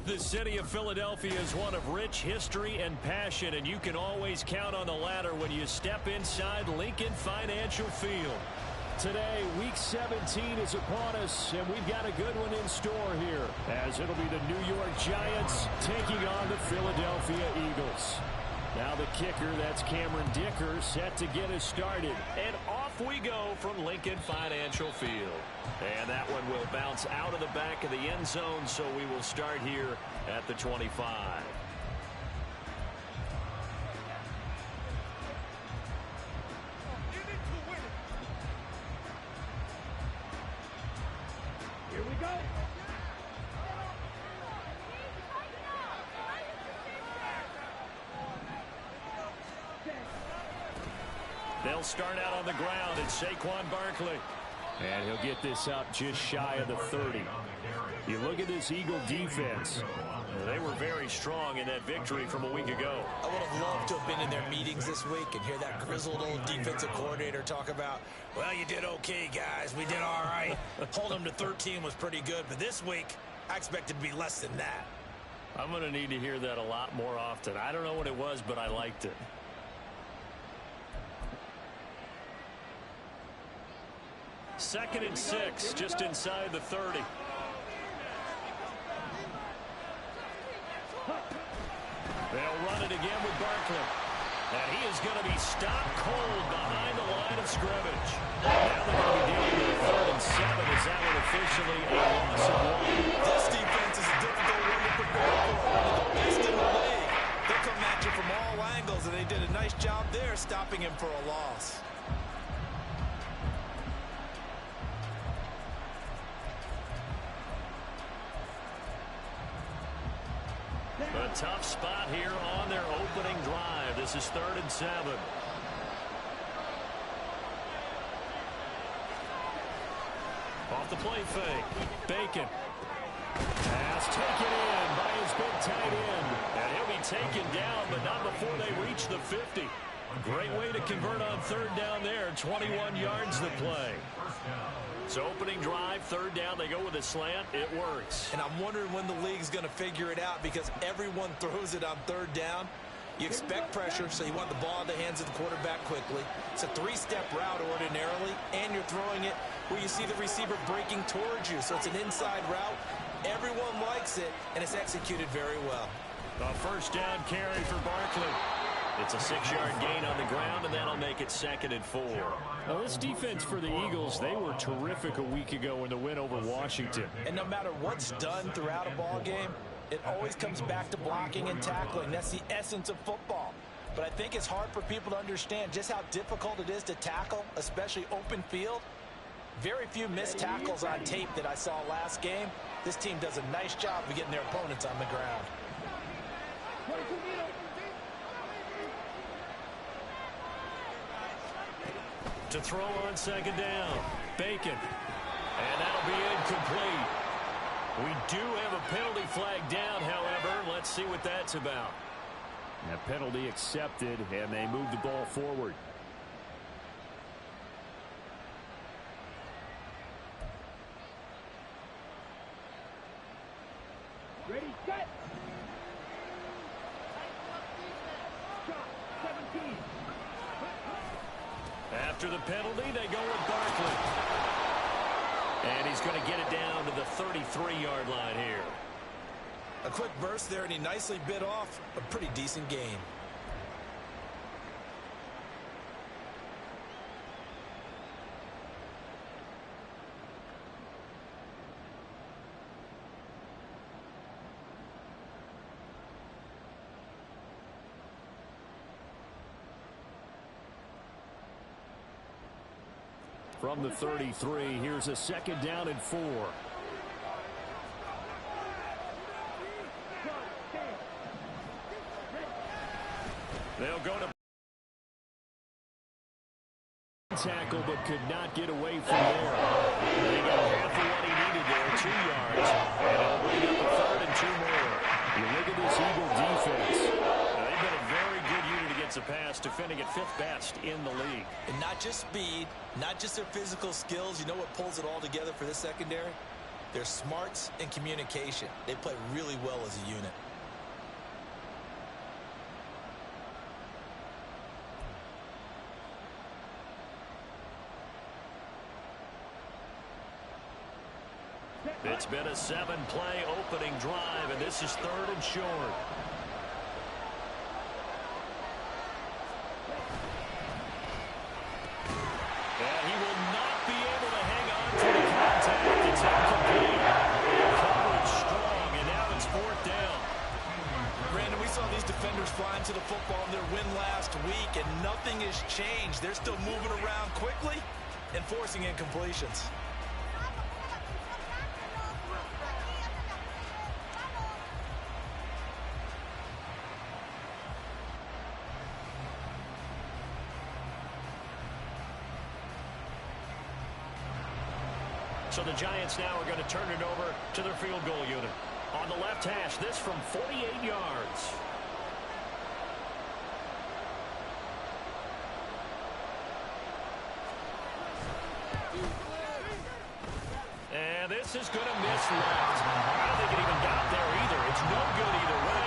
The city of Philadelphia is one of rich history and passion, and you can always count on the latter when you step inside Lincoln Financial Field. Today, week 17 is upon us, and we've got a good one in store here, as it'll be the New York Giants taking on the Philadelphia Eagles. Now the kicker, that's Cameron Dicker, set to get us started. And off we go from Lincoln Financial Field. And that one will bounce out of the back of the end zone, so we will start here at the 25. Here we go. They'll start out on the ground. It's Saquon Barkley. And he'll get this up just shy of the 30. You look at this Eagle defense. They were very strong in that victory from a week ago. I would have loved to have been in their meetings this week and hear that grizzled old defensive coordinator talk about, well, you did okay, guys. We did all right. Holding them to 13 was pretty good. But this week, I expected to be less than that. I'm going to need to hear that a lot more often. I don't know what it was, but I liked it. Second and 6, just inside the 30. They'll run it again with Barkley. And he is going to be stopped cold behind the line of scrimmage. Now they're going to be dealing with a 3rd and 7 as that one officially a loss of 1. This defense is a difficult one to prepare for. One of the best in the league. They'll come at you from all angles, and they did a nice job there stopping him for a loss. A tough spot here on their opening drive. This is 3rd and 7. Off the play fake. Bacon. Pass taken in by his big tight end. And he'll be taken down, but not before they reach the 50. Great way to convert on 3rd down there. 21 yards to play. So opening drive, 3rd down, they go with a slant. It works. And I'm wondering when the league's going to figure it out because everyone throws it on 3rd down. You expect pressure, so you want the ball in the hands of the quarterback quickly. It's a 3-step route ordinarily, and you're throwing it where you see the receiver breaking towards you. So it's an inside route. Everyone likes it, and it's executed very well. A 1st down carry for Barkley. It's a 6-yard gain on the ground, and that'll make it 2nd and 4. Now, this defense for the Eagles, they were terrific a week ago in the win over Washington. And no matter what's done throughout a ball game, it always comes back to blocking and tackling. That's the essence of football. But I think it's hard for people to understand just how difficult it is to tackle, especially open field. Very few missed tackles on tape that I saw last game. This team does a nice job of getting their opponents on the ground. To throw on 2nd down. Bacon. And that'll be incomplete. We do have a penalty flag down, however. Let's see what that's about. That penalty accepted, and they move the ball forward. Ready, set. Shot, 17. After the penalty, they go with Barkley. And he's going to get it down to the 33-yard line here. A quick burst there, and he nicely bit off a pretty decent gain. From the 33, here's a 2nd down and 4. They'll go to tackle, but could not get away from there. They got half of what he needed there, 2 yards, and it'll bring up a 3rd and 2 more. You look at this Eagle defense. They've been a very good unit against the pass, defending at 5th best in the league. And not just speed, not just their physical skills. You know what pulls it all together for this secondary? their smarts and communication. They play really well as a unit. It's been a 7-play opening drive, and this is 3rd and short. And he will not be able to hang on to the contact. It's incomplete. Coverage strong, and now it's 4th down. Brandon, we saw these defenders flying to the football in their win last week, and nothing has changed. They're still moving around quickly and forcing incompletions. So the Giants now are going to turn it over to their field goal unit. On the left hash, this from 48 yards. And this is going to miss left. I don't think it even got there either. It's no good either way.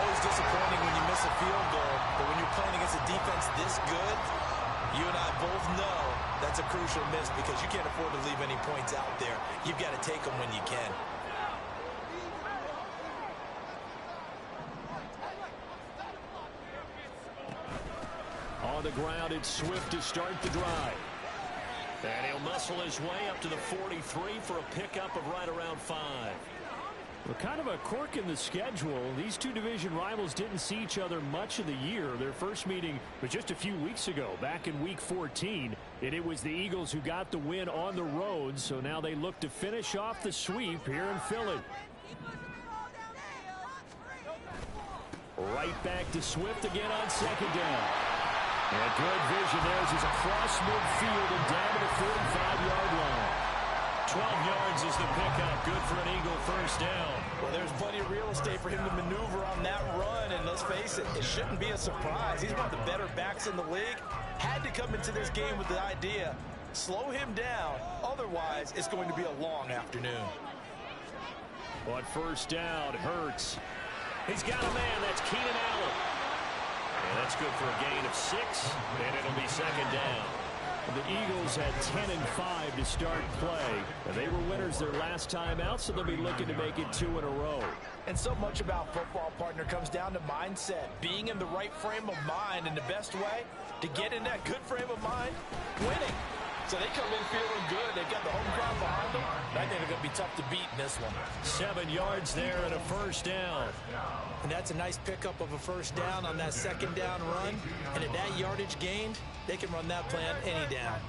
Always disappointing when you miss a field goal, but when you're playing against a defense this good, you and I both know that's a crucial miss because you can't afford to leave any points out there. You've got to take them when you can. On the ground, it's Swift to start the drive. And he'll muscle his way up to the 43 for a pickup of right around 5. Well, kind of a quirk in the schedule. These two division rivals didn't see each other much of the year. Their first meeting was just a few weeks ago, back in week 14. And it was the Eagles who got the win on the road. So now they look to finish off the sweep here in Philly. Right back to Swift again on 2nd down. And good vision there as he's across midfield and down to the 45-yard line. 12 yards is the pickup. Good for an Eagle first down. Well, there's plenty of real estate for him to maneuver on that run, and let's face it, it shouldn't be a surprise. He's one of the better backs in the league. Had to come into this game with the idea, slow him down, otherwise it's going to be a long afternoon. On first down, Hurts. He's got a man. That's Keenan Allen. And that's good for a gain of 6, and it'll be 2nd down. The Eagles had 10 and 5 to start play. And they were winners their last time out, so they'll be looking to make it 2 in a row. And so much about football, partner, comes down to mindset. Being in the right frame of mind, and the best way to get in that good frame of mind, winning. So they come in feeling good. They've got the home crowd behind them. I think they're going to be tough to beat in this one. 7 yards there and a first down. And that's a nice pickup of a first down on that 2nd down run. And at that yardage gained, they can run that plan any down.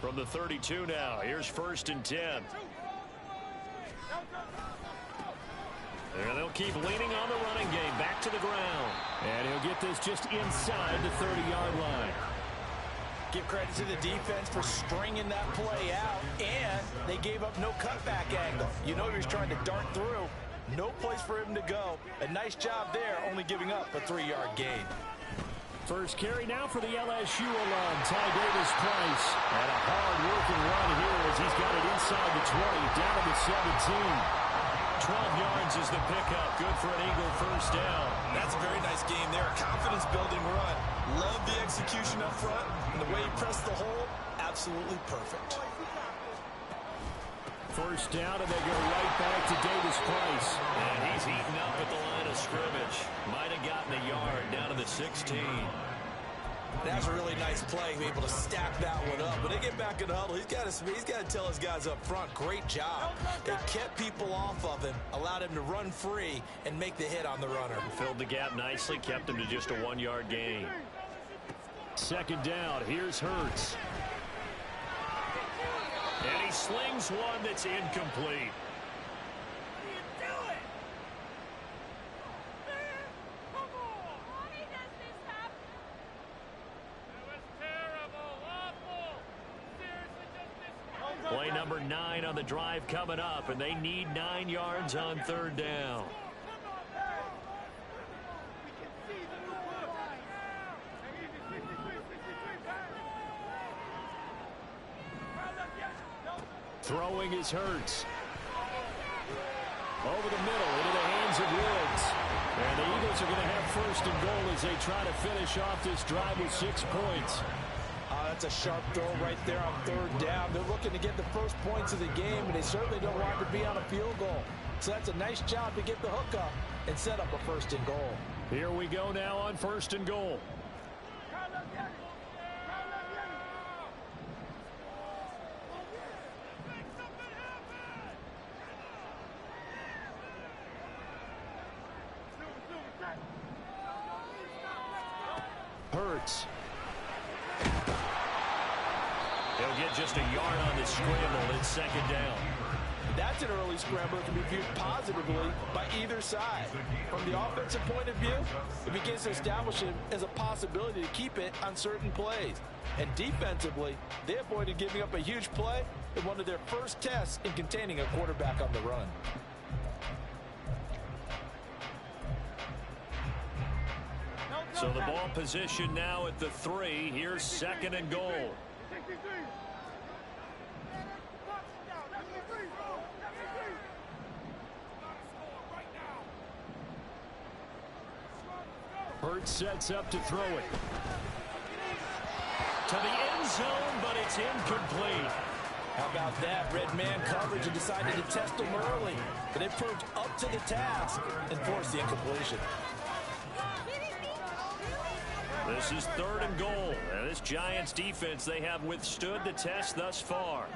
From the 32 now, here's 1st and 10. And they'll keep leaning on the running game. Back to the ground. And he'll get this just inside the 30-yard line. Give credit to the defense for stringing that play out, and they gave up no cutback angle. You know he was trying to dart through. No place for him to go. A nice job there, only giving up a 3-yard gain. First carry now for the LSU alum, Ty Davis-Price. And a hard-working run here as he's got it inside the 20, down to the 17. 12 yards is the pickup. Good for an Eagle first down. That's a very nice game there. A confidence-building run. Love the execution up front. And the way he pressed the hole, absolutely perfect. First down, and they go right back to Davis-Price. And he's eaten up at the line of scrimmage. Might have gotten a yard down to the 16. That's a really nice play, to be able to stack that one up. When they get back in the huddle, he's got to tell his guys up front, great job. They kept people off of him, allowed him to run free, and make the hit on the runner. Filled the gap nicely, kept him to just a 1-yard gain. 2nd down, here's Hurts. And he slings one that's incomplete. Play number 9 on the drive coming up, and they need 9 yards on 3rd down. Throwing is Hurts. Over the middle, into the hands of Woods. And the Eagles are going to have first and goal as they try to finish off this drive with 6 points. That's a sharp throw right there on third down. They're looking to get the first points of the game, and they certainly don't want to be on a field goal. So that's a nice job to get the hook up and set up a first and goal. Here we go now on first and goal. Hurts. He'll get just a yard on the scramble. It's second down. That's an early scramble that can be viewed positively by either side. From the offensive point of view, it begins to establish it as a possibility to keep it on certain plays. And defensively, they avoided giving up a huge play in one of their first tests in containing a quarterback on the run. So the ball position now at the 3. Here's second and goal. Hurts sets up to throw it. To the end zone, but it's incomplete. How about that? Red man coverage and decided to test him early. But it proved up to the task and forced the incompletion. This is third and goal. And this Giants defense, they have withstood the test thus far.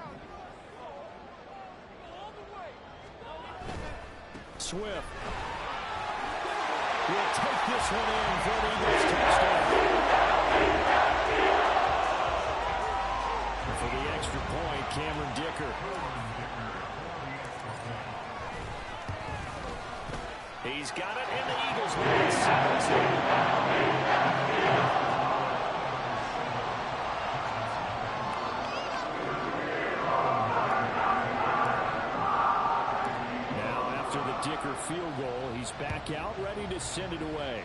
Swift will take this one in for the Eagles touchdown. For the extra point, Cameron Dicker. He's got it, and the Eagles win it 7-0. Dicker field goal. He's back out, ready to send it away.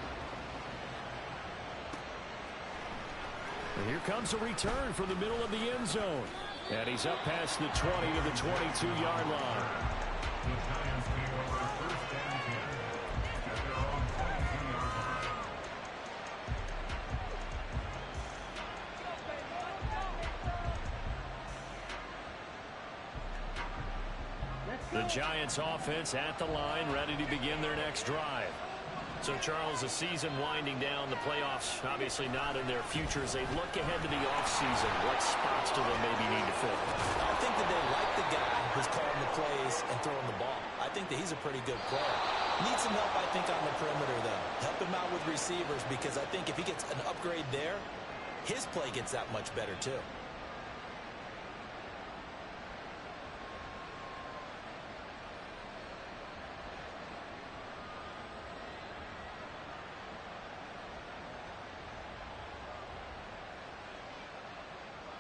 And here comes a return from the middle of the end zone. And he's up past the 20 to the 22-yard line. The Giants offense at the line, ready to begin their next drive. So, Charles, the season winding down, the playoffs obviously not in their future. As they look ahead to the offseason, what spots do they maybe need to fill? I think that they like the guy who's calling the plays and throwing the ball. I think that he's a pretty good player. Needs some help, I think, on the perimeter, though. Help him out with receivers, because I think if he gets an upgrade there, his play gets that much better, too.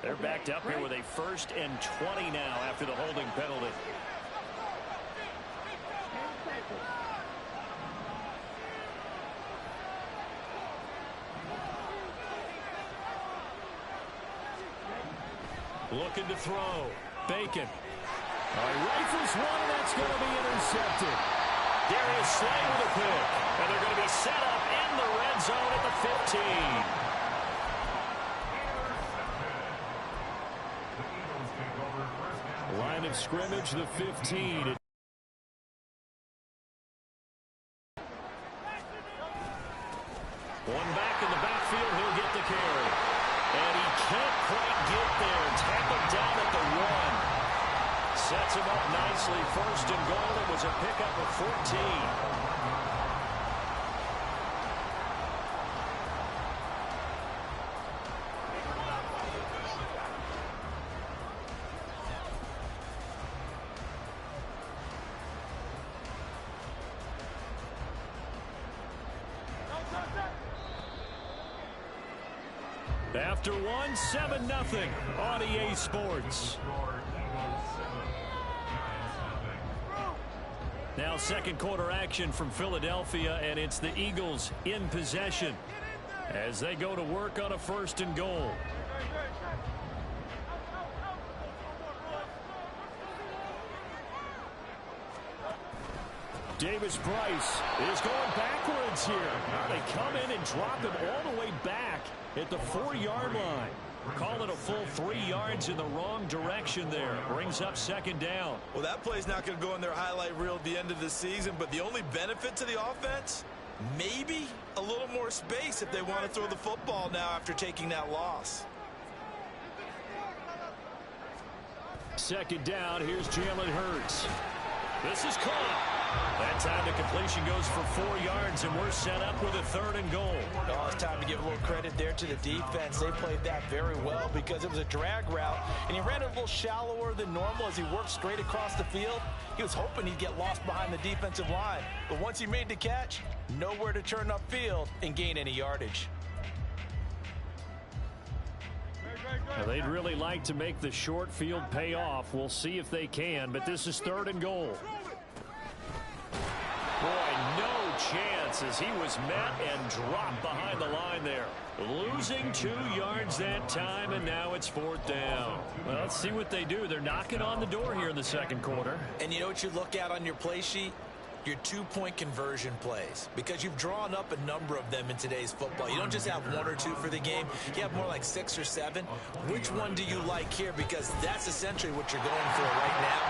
They're backed up here with a 1st and 20 now after the holding penalty. Looking to throw. Bacon. He rifles one, and that's going to be intercepted. Darius Slay with a pick. And they're going to be set up in the red zone at the 15. Line of scrimmage, the 15. One back in the backfield, he'll get the carry. And he can't quite get there. Tackled down at the 1. Sets him up nicely. 1st and goal. It was a pickup of 14. After 1, 7-0 on EA Sports. Now second quarter action from Philadelphia, and it's the Eagles in possession as they go to work on a 1st and goal. Davis Price is going backwards here. They come in and drop him all the way back at the 4-yard line. Call it a full 3 yards in the wrong direction there. Brings up second down. Well, that play's not going to go in their highlight reel at the end of the season, but the only benefit to the offense, maybe a little more space if they want to throw the football now after taking that loss. Second down, here's Jalen Hurts. This is caught. That time the completion goes for 4 yards, and we're set up with a 3rd and goal. Oh, it's time to give a little credit there to the defense. They played that very well because it was a drag route, and he ran it a little shallower than normal as he worked straight across the field. He was hoping he'd get lost behind the defensive line, but once he made the catch, nowhere to turn upfield and gain any yardage. Now, they'd really like to make the short field pay off. We'll see if they can, but this is 3rd and goal. Boy, no chance as he was met and dropped behind the line there. Losing 2 yards that time, and now it's 4th down. Well, let's see what they do. They're knocking on the door here in the second quarter. And you know what you look at on your play sheet? Your 2-point conversion plays, because you've drawn up a number of them in today's football. You don't just have 1 or 2 for the game. You have more like 6 or 7. Which one do you like here? Because that's essentially what you're going for right now.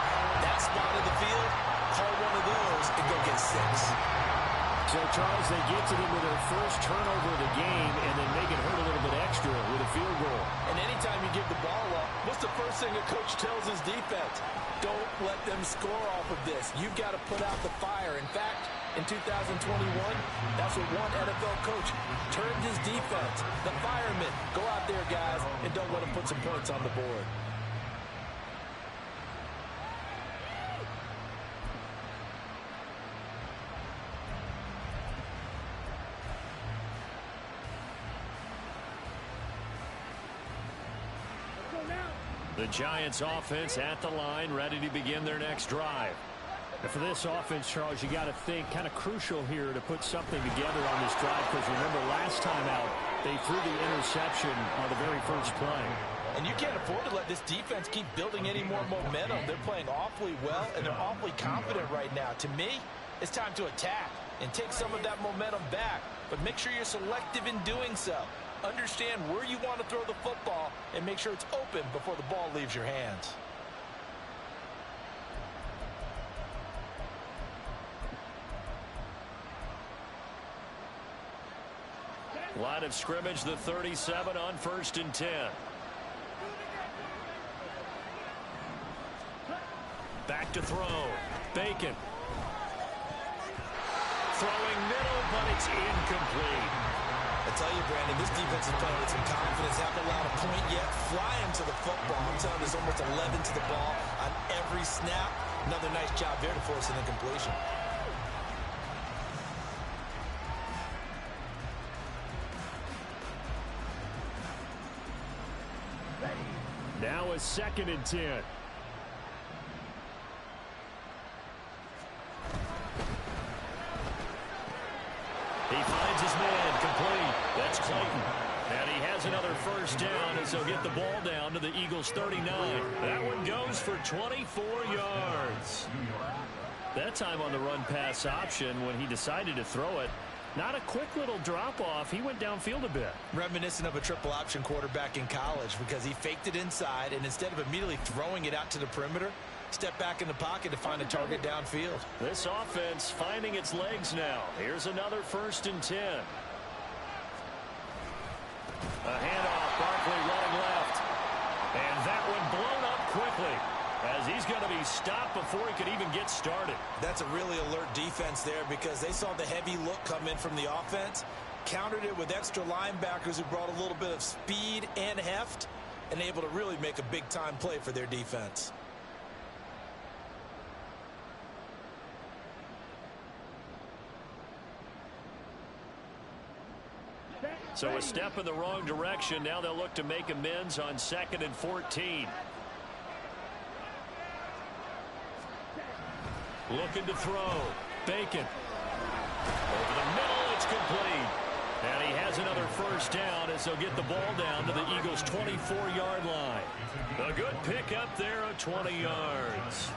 That spot of the field, call one of those and go get 6. So, Charles, they get to them with their first turnover of the game and then make it hurt a little bit extra with a field goal. And anytime you give the ball up, what's the first thing a coach tells his defense? Don't let them score off of this. You've got to put out the fire. In fact, in 2021, that's what one NFL coach turned his defense. The firemen. Go out there, guys, and don't let them put some points on the board. The Giants offense at the line, ready to begin their next drive. And for this offense, Charles, you got to think kind of crucial here to put something together on this drive, because remember last time out, they threw the interception on the very first play. And you can't afford to let this defense keep building any more momentum. They're playing awfully well, and they're awfully confident right now. To me, it's time to attack and take some of that momentum back, but make sure you're selective in doing so. Understand where you want to throw the football and make sure it's open before the ball leaves your hands. Line of scrimmage, the 37 on 1st and 10. Back to throw. Bacon. Throwing middle, but it's incomplete. I tell you, Brandon, this defense is playing with some confidence. Haven't allowed a point yet. Flying to the football. I'm telling you, there's almost 11 to the ball on every snap. Another nice job there to force an incompletion. Now a 2nd and 10. He finds his man, complete. That's Clayton. And he has another first down as he'll get the ball down to the Eagles' 39. That one goes for 24 yards. That time on the run-pass option when he decided to throw it. Not a quick little drop-off. He went downfield a bit. Reminiscent of a triple option quarterback in college, because he faked it inside, and instead of immediately throwing it out to the perimeter, step back in the pocket to find a target downfield. This offense finding its legs now. Here's another 1st and 10. A handoff, Barkley running left. And that one blown up quickly, as he's going to be stopped before he could even get started. That's a really alert defense there, because they saw the heavy look come in from the offense, countered it with extra linebackers who brought a little bit of speed and heft, and able to really make a big-time play for their defense. So a step in the wrong direction. Now they'll look to make amends on 2nd and 14. Looking to throw. Bacon. Over the middle, it's complete. And he has another first down as they'll get the ball down to the Eagles' 24-yard line. A good pickup there of 20 yards.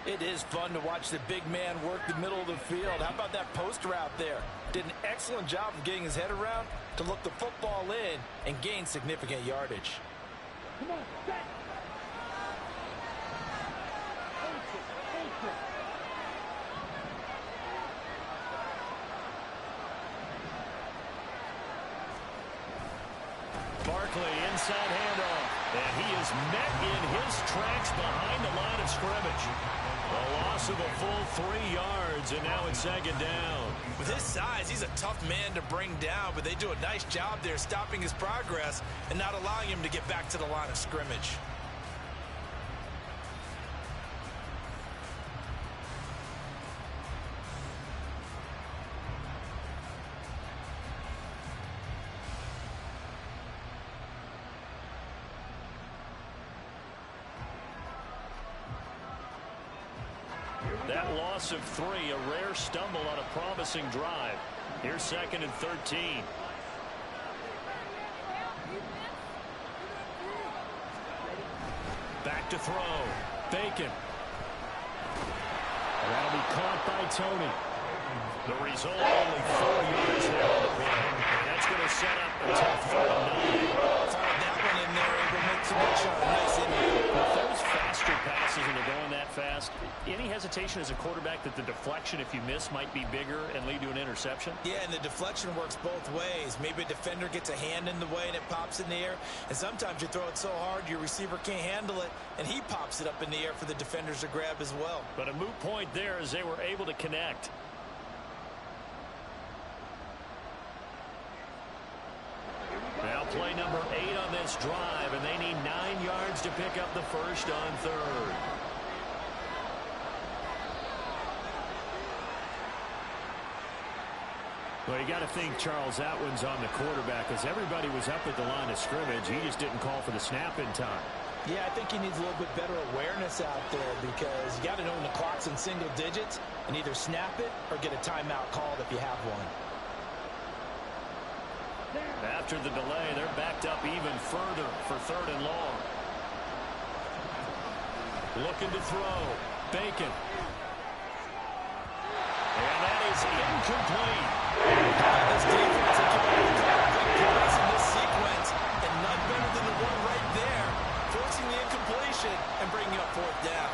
It is fun to watch the big man work the middle of the field. How about that post route there? Did an excellent job of getting his head around to look the football in and gain significant yardage. Come on, set. Barkley inside handoff. And he is met in his tracks behind the line of scrimmage. A loss of a full 3 yards, and now it's second down. With his size, he's a tough man to bring down, but they do a nice job there stopping his progress and not allowing him to get back to the line of scrimmage. That loss of 3, a rare stumble on a promising drive. Here's second and 13. Back to throw. Bacon. And that'll be caught by Tony. The result, only 4 yards there on the play. And that's going to set up a tough 3rd and 9. Fired that one in there, able to make some nice inning. With those faster passes and they're going that fast, any hesitation as a quarterback that the deflection, if you miss, might be bigger and lead to an interception? Yeah, and the deflection works both ways. Maybe a defender gets a hand in the way and it pops in the air. And sometimes you throw it so hard your receiver can't handle it, and he pops it up in the air for the defenders to grab as well. But a moot point there as they were able to connect. Now play number 8 on this drive, and they need 9 yards to pick up the first on 3rd. Well, you got to think Charles that one's on the quarterback as everybody was up at the line of scrimmage. He just didn't call for the snap in time. Yeah, I think he needs a little bit better awareness out there because you got to know when the clock's in single digits and either snap it or get a timeout called if you have one. After the delay, they're backed up even further for 3rd and long. Looking to throw. Bacon. And that is incomplete. This defense has given big plays in this sequence, and none better than the one right there, forcing the incompletion and bringing up 4th down.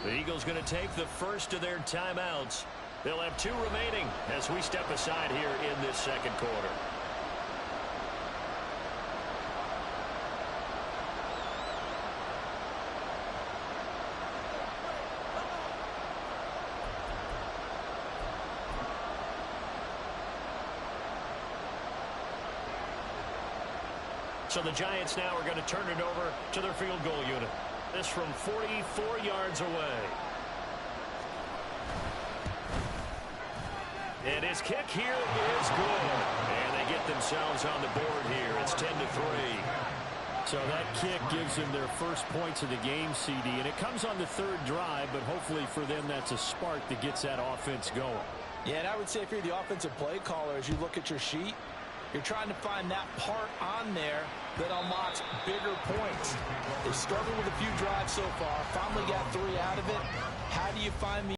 The Eagles going to take the first of their timeouts. They'll have 2 remaining as we step aside here in this second quarter. So the Giants now are going to turn it over to their field goal unit. This from 44 yards away. And his kick here is good. And they get themselves on the board here. It's 10-3. So that kick gives them their first points of the game, CD. And it comes on the 3rd drive, but hopefully for them that's a spark that gets that offense going. Yeah, and I would say if you're the offensive play caller, as you look at your sheet, you're trying to find that part on there that unlocks bigger points. They've struggled with a few drives so far, finally got 3 out of it. How do you find the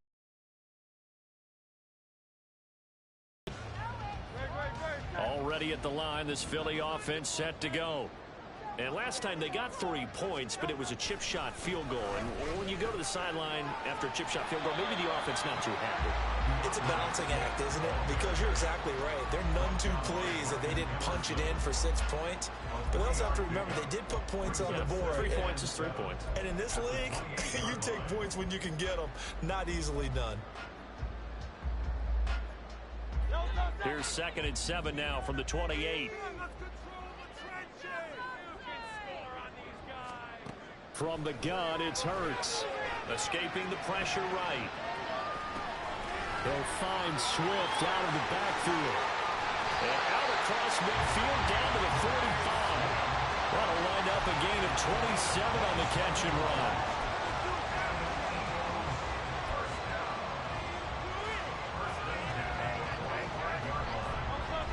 already at the line, this Philly offense set to go. And last time they got 3 points, but it was a chip shot field goal. And when you go to the sideline after a chip shot field goal, maybe the offense not too happy. It's a balancing act, isn't it? Because you're exactly right. They're none too pleased that they didn't punch it in for 6 points. But they also have to remember they did put points on the board. 3 points is 3 points. And in this league, you take points when you can get them. Not easily done. Here's 2nd and 7 now from the 28. From the gun, it's Hurts. Escaping the pressure right. They'll find Swift out of the backfield. And out across midfield down to the 45. What a wind up a gain of 27 on the catch and run.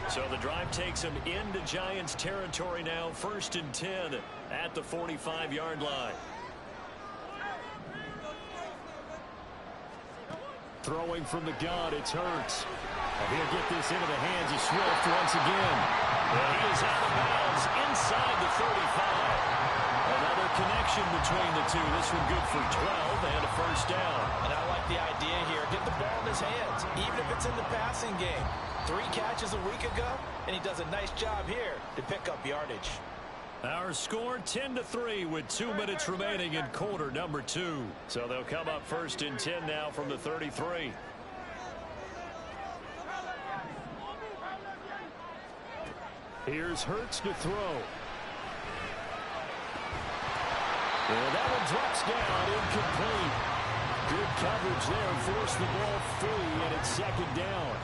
So the drive takes him into Giants territory now, 1st and 10 at the 45-yard line. Throwing from the gun, it's Hurts. And he'll get this into the hands of Swift once again. And he is out of bounds inside the 35. Another connection between the two. This one good for 12 and a first down. And I like the idea here. Get the ball in his hands, even if it's in the passing game. 3 catches a week ago, and he does a nice job here to pick up yardage. Our score 10-3 with 2 minutes remaining in quarter number 2. So they'll come up 1st and 10 now from the 33. Here's Hurts to throw. And that one drops down, incomplete. Good coverage there, forced the ball free, and it's 2nd down.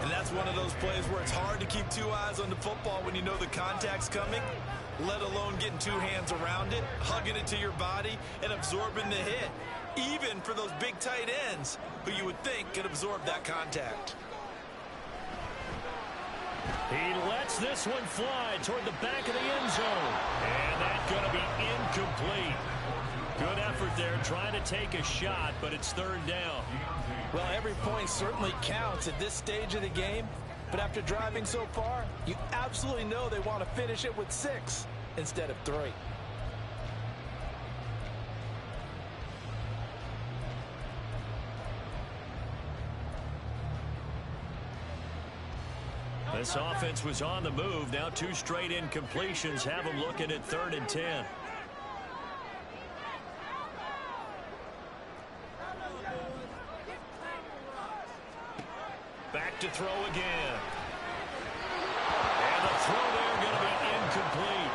And that's one of those plays where it's hard to keep 2 eyes on the football when you know the contact's coming, let alone getting 2 hands around it, hugging it to your body, and absorbing the hit, even for those big tight ends who you would think could absorb that contact. He lets this one fly toward the back of the end zone. And that's going to be incomplete. Good effort there trying to take a shot, but it's 3rd down. Well, every point certainly counts at this stage of the game. But after driving so far, you absolutely know they want to finish it with 6 instead of 3. This offense was on the move. Now 2 straight incompletions have them looking at 3rd and 10. Back to throw again. And the throw there going to be incomplete.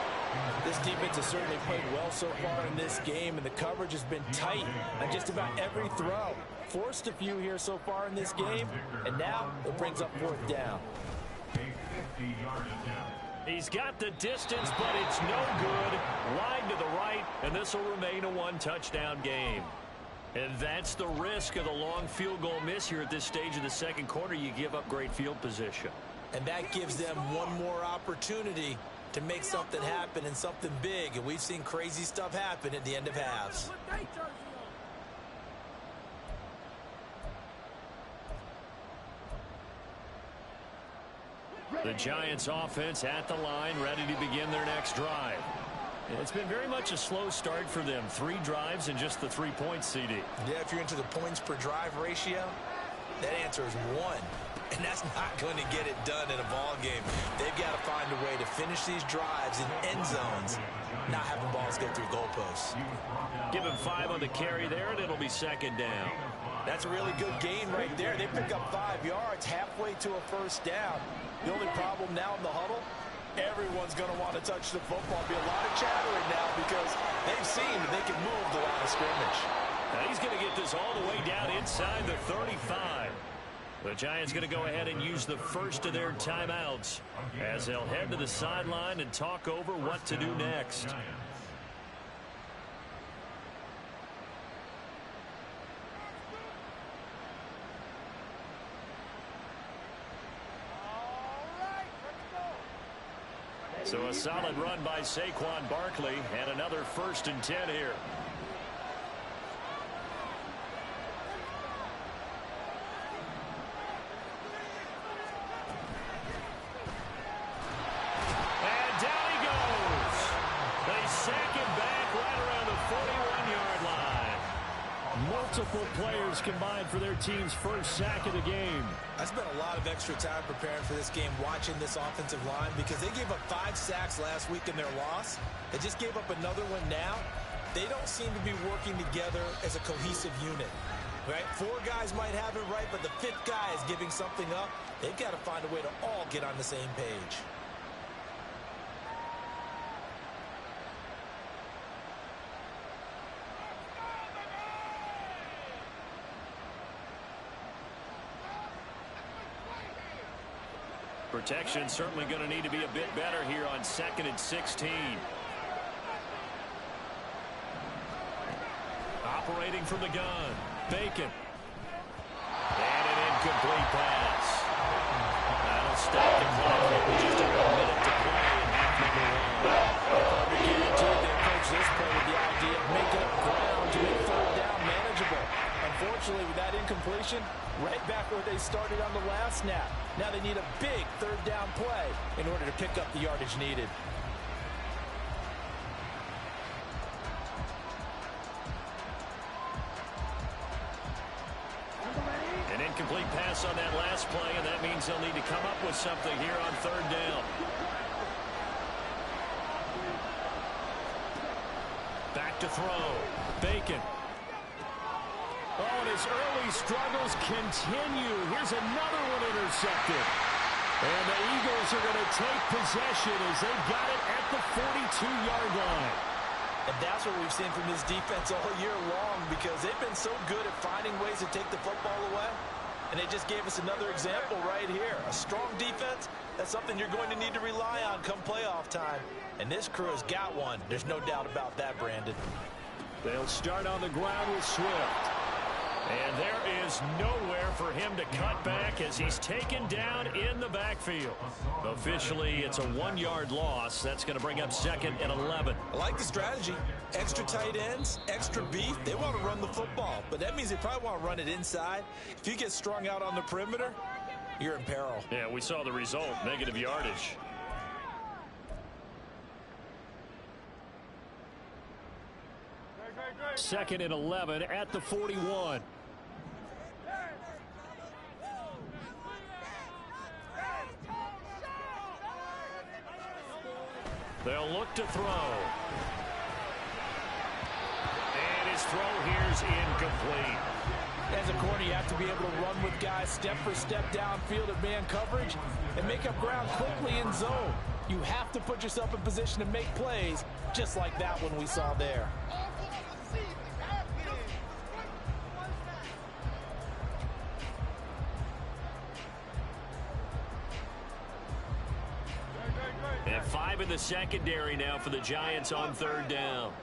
This defense has certainly played well so far in this game, and the coverage has been tight on just about every throw. Forced a few here so far in this game, and now it brings up 4th down. He's got the distance, but it's no good. Wide to the right, and this will remain a 1-touchdown game. And that's the risk of the long field goal miss here at this stage of the 2nd quarter. You give up great field position. And that gives them one more opportunity to make something happen and something big. And we've seen crazy stuff happen at the end of halves. The Giants offense at the line, ready to begin their next drive. It's been very much a slow start for them. 3 drives and just the 3-point CD. Yeah, if you're into the points per drive ratio, that answer is 1. And that's not going to get it done in a ball game. They've got to find a way to finish these drives in end zones, not having balls go through goalposts. Give him 5 on the carry there, and it'll be 2nd down. That's a really good gain right there. They pick up 5 yards halfway to a 1st down. The only problem now in the huddle, everyone's going to want to touch the football. Be a lot of chattering now because they've seen that they can move the line of scrimmage. Now he's going to get this all the way down inside the 35. The Giants going to go ahead and use the first of their timeouts as they'll head to the sideline and talk over what to do next. So a solid run by Saquon Barkley and another 1st and 10 here. And down he goes. They sack him back right around the 41-yard line. Multiple players combined for their team's first sack of the game. I spent a lot of extra time preparing for this game, watching this offensive line, because they gave up 5 sacks last week in their loss. They just gave up another one now. They don't seem to be working together as a cohesive unit. Right? 4 guys might have it right, but the 5th guy is giving something up. They've got to find a way to all get on the same page. Protection certainly going to need to be a bit better here on 2nd and 16. Operating from the gun. Bacon. And an incomplete pass. That'll stop the clock here with just under a minute to play in half number one. They're guaranteed they approach this play with the idea of making up ground to make third down manageable. Unfortunately, with that incompletion, right back where they started on the last snap. Now they need a big third down play in order to pick up the yardage needed. An incomplete pass on that last play, and that means they'll need to come up with something here on third down. Back to throw. Bacon. Oh, and his early struggles continue. Here's another one intercepted. And the Eagles are going to take possession as they've got it at the 42-yard line. And that's what we've seen from this defense all year long, because they've been so good at finding ways to take the football away. And they just gave us another example right here. A strong defense, that's something you're going to need to rely on come playoff time. And this crew has got one. There's no doubt about that, Brandon. They'll start on the ground with Swift. And there is nowhere for him to cut back as he's taken down in the backfield. Officially, it's a 1-yard loss. That's going to bring up 2nd and 11. I like the strategy. Extra tight ends, extra beef. They want to run the football, but that means they probably want to run it inside. If you get strung out on the perimeter, you're in peril. Yeah, we saw the result, negative yardage. Second and 11 at the 41. They'll look to throw. And his throw here's incomplete. As a corner, you have to be able to run with guys step for step downfield at man coverage and make up ground quickly in zone. You have to put yourself in position to make plays, just like that one we saw there. And 5 in the secondary now for the Giants on third down.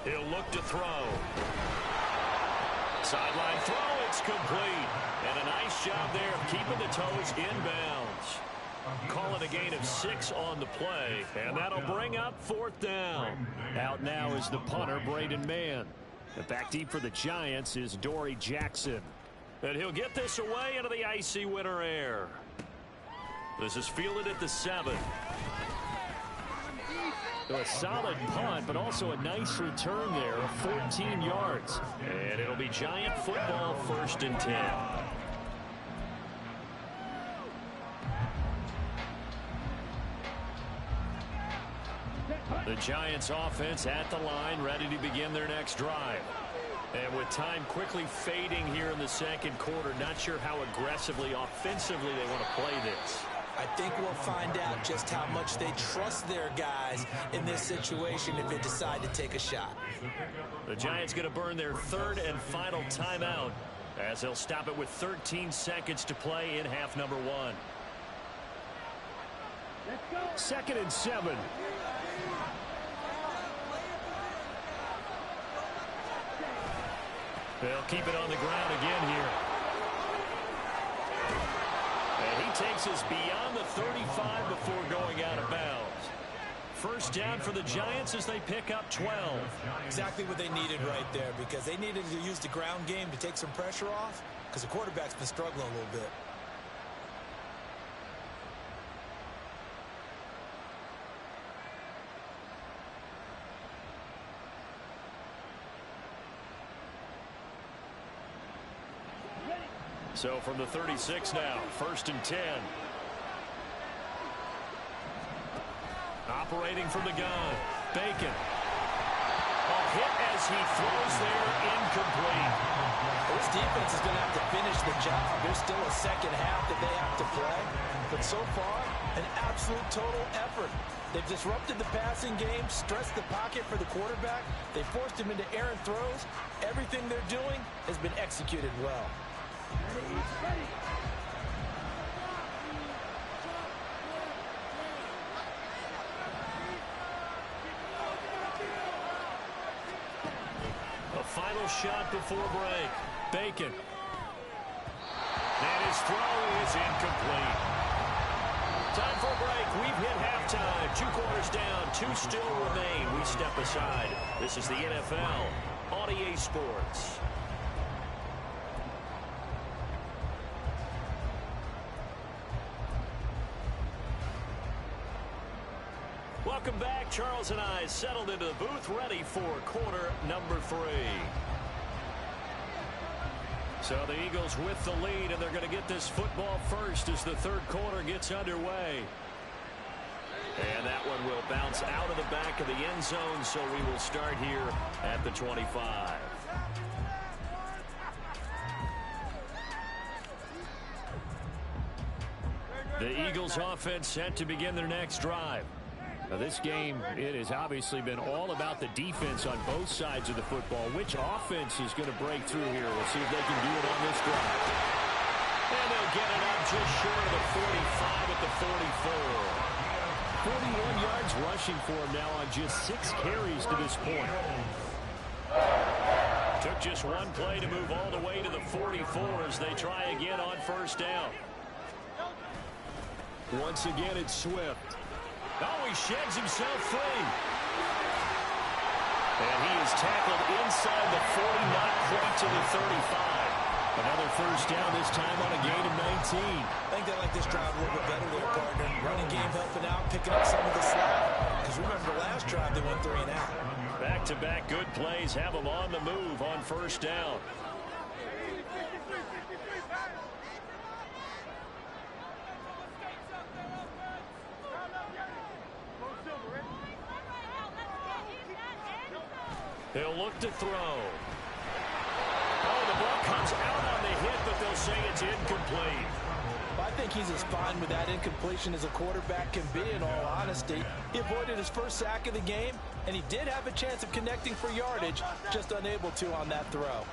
He'll look to throw. Sideline throw, it's complete. And a nice job there of keeping the toes inbounds. Call it a gain of 6 on the play, and that'll bring up 4th down. Out now is the punter, Braden Mann. And back deep for the Giants is Dory Jackson. And he'll get this away into the icy winter air. This is fielded at the 7. So a solid punt, but also a nice return there of 14 yards. And it'll be Giant football, 1st and 10. The Giants offense at the line, ready to begin their next drive. And with time quickly fading here in the second quarter, not sure how aggressively, offensively they want to play this. I think we'll find out just how much they trust their guys in this situation if they decide to take a shot. The Giants going to burn their 3rd and final timeout as they'll stop it with 13 seconds to play in half number 1. 2nd and 7. They'll keep it on the ground again here. And he takes us beyond the 35 before going out of bounds. 1st down for the Giants as they pick up 12. Exactly what they needed right there, because they needed to use the ground game to take some pressure off, because the quarterback's been struggling a little bit. So from the 36 now, 1st and 10. Operating from the gun, Bacon. A hit as he throws there, incomplete. This defense is going to have to finish the job. There's still a second half that they have to play. But so far, an absolute total effort. They've disrupted the passing game, stressed the pocket for the quarterback. They forced him into errant throws. Everything they're doing has been executed well. final shot before break. Bacon. And his throw is incomplete. Time for a break. We've hit halftime. 2 quarters down. 2 still remain. We step aside. This is the NFL on EA Sports. Welcome back. Charles and I settled into the booth, ready for quarter number 3. So the Eagles with the lead, and they're going to get this football first as the third quarter gets underway. And that one will bounce out of the back of the end zone, so we will start here at the 25. The Eagles offense set to begin their next drive. Now this game, it has obviously been all about the defense on both sides of the football. Which offense is going to break through here? We'll see if they can do it on this drive. And they'll get it up just short of the 45 at the 44. 41 yards rushing for him now on just 6 carries to this point. Took just one play to move all the way to the 44 as they try again on first down. Once again, it's Swift. Oh, he sheds himself free. And he is tackled inside the 40, not quite to the 35. Another first down, this time on a gain of 19. I think they like this drive a little bit better there, partner. Running game helping out, picking up some of the slack. Because remember, the last drive they went 3 and out. Back-to-back good plays have them on the move on first down. They'll look to throw. Oh, the ball comes out on the hit, but they'll say it's incomplete. I think he's as fine with that incompletion as a quarterback can be, in all honesty. He avoided his first sack of the game, and he did have a chance of connecting for yardage, just unable to on that throw.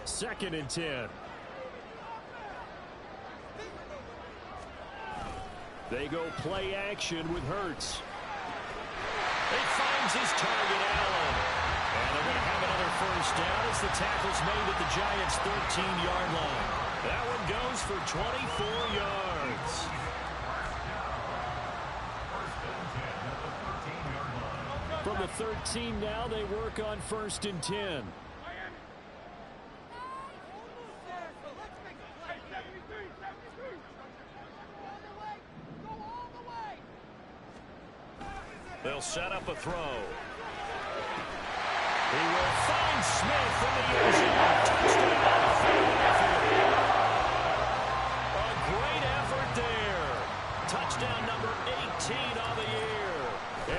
2nd and 10. They go play action with Hurts. He finds his target, Allen. And they're going to have another first down as the tackle's made at the Giants' 13-yard line. That one goes for 24 yards. From the 13 now, they work on 1st and 10. They'll set up a throw. He will find Smith in the end zone. Touchdown. A great effort there. Touchdown number 18 on the year.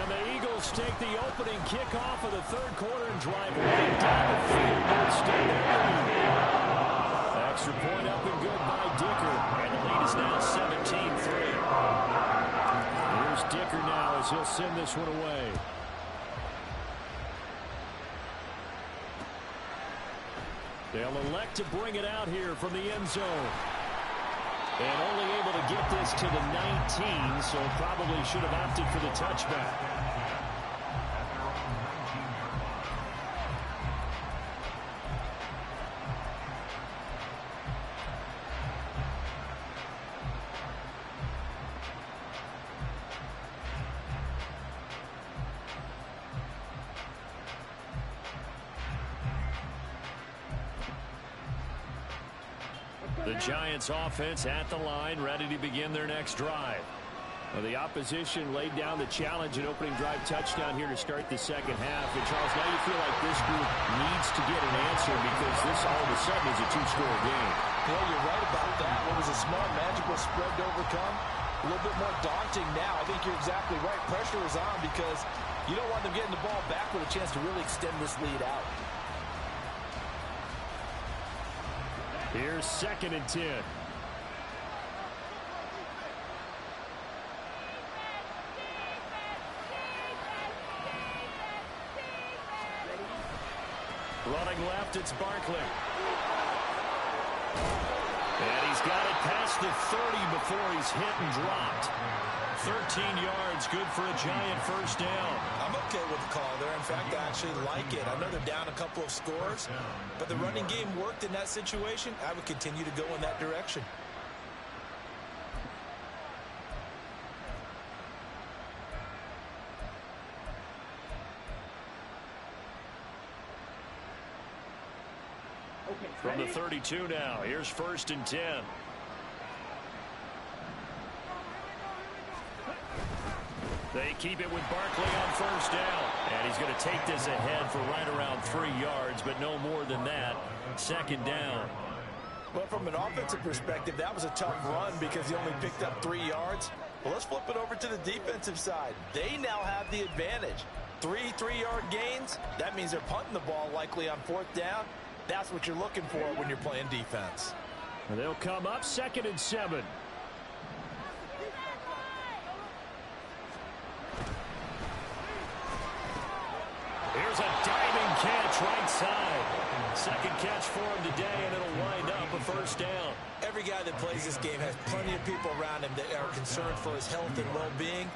And the Eagles take the opening kickoff of the third quarter and drive right down the field to extend their lead. Extra point up and good by Dicker. And the lead is now 17-3. Here's Dicker now as he'll send this one away. They'll elect to bring it out here from the end zone. And only able to get this to the 19, so probably should have opted for the touchback. The Giants offense at the line, ready to begin their next drive. Well, the opposition laid down the challenge and opening drive touchdown here to start the second half. And Charles, now you feel like this group needs to get an answer because this all of a sudden is a 2-score game. Yeah, you're right about that. What was a small, magical spread to overcome? A little bit more daunting now. I think you're exactly right. Pressure is on because you don't want them getting the ball back with a chance to really extend this lead out. Here's 2nd and 10. Running left, it's Barkley. And he's got it past the 30 before he's hit and dropped. 13 yards, good for a giant first down. I'm okay with the call there. In fact, I actually like it. I know they're down a couple of scores, but the running game worked in that situation. I would continue to go in that direction. From the 32 now, here's 1st and 10. They keep it with Barkley on 1st down. And he's going to take this ahead for right around 3 yards, but no more than that. 2nd down. Well, from an offensive perspective, that was a tough run because he only picked up 3 yards. Well, let's flip it over to the defensive side. They now have the advantage. 3 3-yard gains. That means they're punting the ball likely on 4th down. That's what you're looking for when you're playing defense. And they'll come up 2nd and 7. Here's a diving catch right side. 2nd catch for him today, and it'll wind up a 1st down. Every guy that plays this game has plenty of people around him that are concerned for his health and well-being.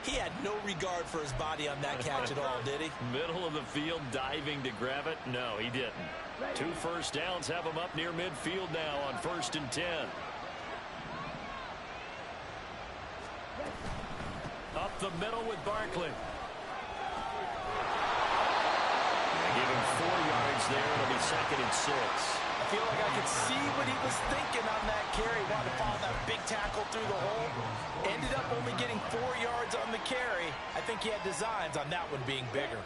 He had no regard for his body on that catch at all, did he? Middle of the field, diving to grab it? No, he didn't. 2 first downs have him up near midfield now on 1st and 10. Up the middle with Barkley. They give him 4 yards there. It'll be 2nd and 6. I feel like I could see what he was thinking on that carry. Wanted to follow that big tackle through the hole. Ended up only getting 4 yards on the carry. I think he had designs on that one being bigger.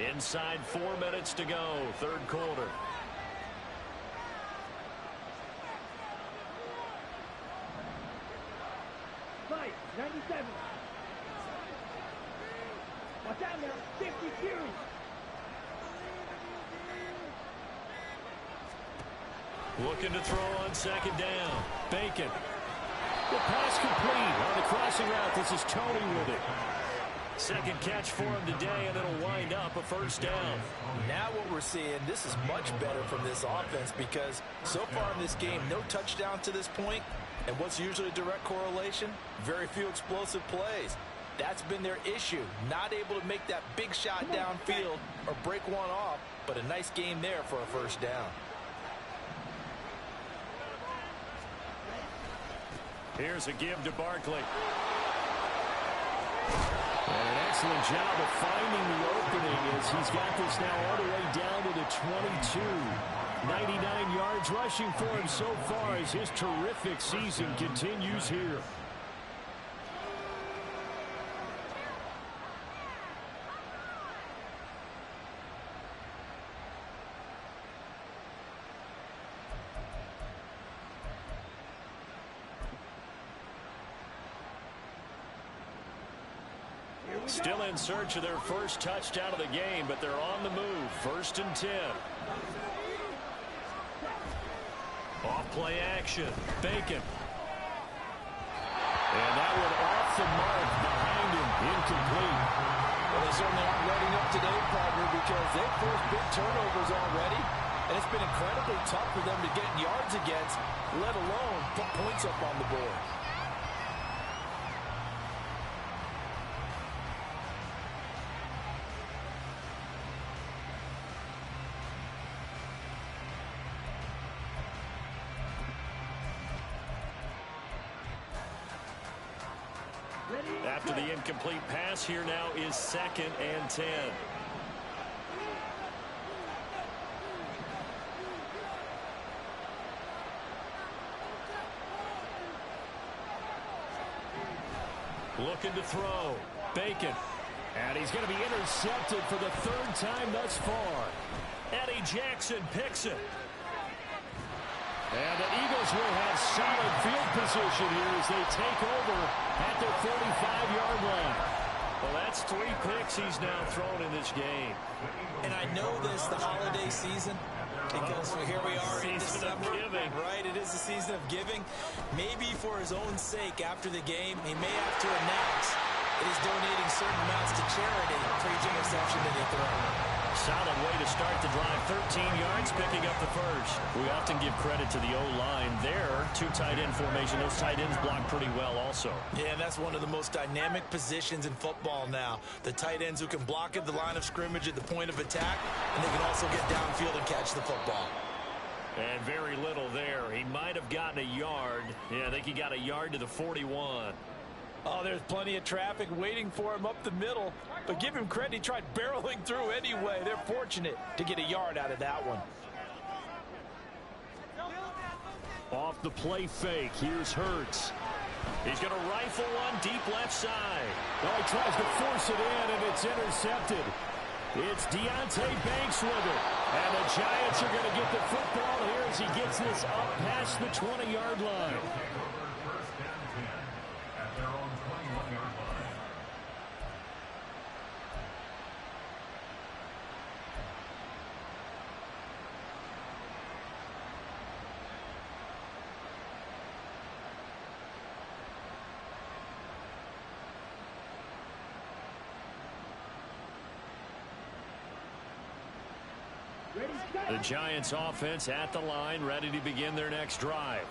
Inside 4 minutes to go, 3rd quarter. Fight, 97. Watch out now, 50 series. Looking to throw on 2nd down. Bacon. The pass complete on the crossing route. This is Tony with it. 2nd catch for him today, and it'll wind up a 1st down. Now what we're seeing, this is much better from this offense because so far in this game, no touchdown to this point. And what's usually a direct correlation? Very few explosive plays. That's been their issue. Not able to make that big shot downfield or break one off, but a nice game there for a 1st down. Here's a give to Barkley. And an excellent job of finding the opening as he's got this now all the way down to the 22. 99 yards rushing for him so far as his terrific season continues here. Still in search of their first touchdown of the game, but they're on the move. 1st and 10. Off play action. Bacon. And that one off the mark behind him. Incomplete. Well, they certainly aren't letting up today, partner, because they've forced big turnovers already. And it's been incredibly tough for them to get yards against, let alone put points up on the board. After the incomplete pass, here now is 2nd and 10. Looking to throw. Bacon. And he's going to be intercepted for the 3rd time thus far. Eddie Jackson picks it. And the Eagles will have solid field position here as they take over at their 45-yard line. Well, that's 3 picks he's now thrown in this game. And I know this, the holiday season, because here we are in December, right? It is the season of giving. Maybe for his own sake, after the game, he may have to announce that he's donating certain amounts to charity for each interception that he throws. Solid way to start the drive. 13 yards, picking up the first. We often give credit to the O-line there. Two tight end formation. Those tight ends block pretty well also. Yeah, and that's one of the most dynamic positions in football now. The tight ends who can block at the line of scrimmage at the point of attack, and they can also get downfield and catch the football. And very little there. He might have gotten a yard. Yeah, I think he got a yard to the 41. Oh, there's plenty of traffic waiting for him up the middle. But give him credit, he tried barreling through anyway. They're fortunate to get a yard out of that one. Off the play fake, here's Hurts. He's going to rifle one deep left side. Well, he tries to force it in, and it's intercepted. It's Deontay Banks with it. And the Giants are going to get the football here as he gets this up past the 20-yard line. The Giants offense at the line, ready to begin their next drive.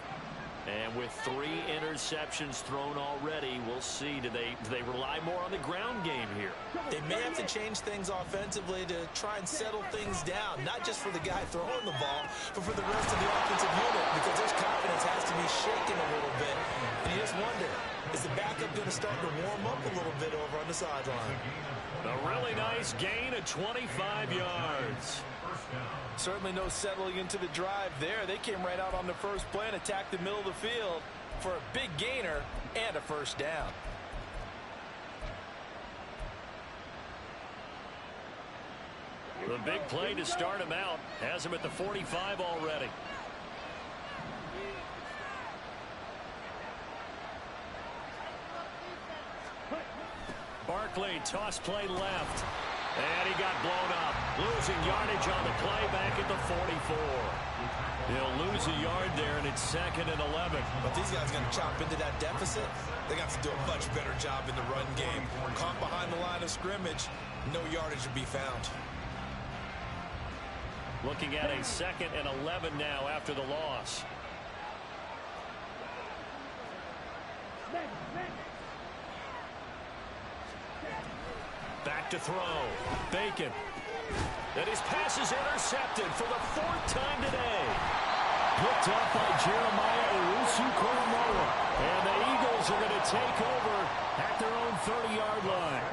And with 3 interceptions thrown already, we'll see. Do they rely more on the ground game here? They may have to change things offensively to try and settle things down, not just for the guy throwing the ball, but for the rest of the offensive unit, because his confidence has to be shaken a little bit. And you just wonder, is the backup going to start to warm up a little bit over on the sideline? A really nice gain of 25 yards. Certainly no settling into the drive there. They came right out on the first play and attacked the middle of the field for a big gainer and a first down. The big play to start him out has him at the 45 already. Barkley, toss play left. And he got blown up. Losing yardage on the play back at the 44. He'll lose a yard there, and it's 2nd and 11. But these guys are going to chop into that deficit. They got to do a much better job in the run game. Caught behind the line of scrimmage, no yardage to be found. Looking at a 2nd and 11 now after the loss. Back to throw. Bacon. And his pass is intercepted for the 4th time today. Picked up by Jeremiah Owusu-Koramoah. And the Eagles are going to take over at their own 30-yard line.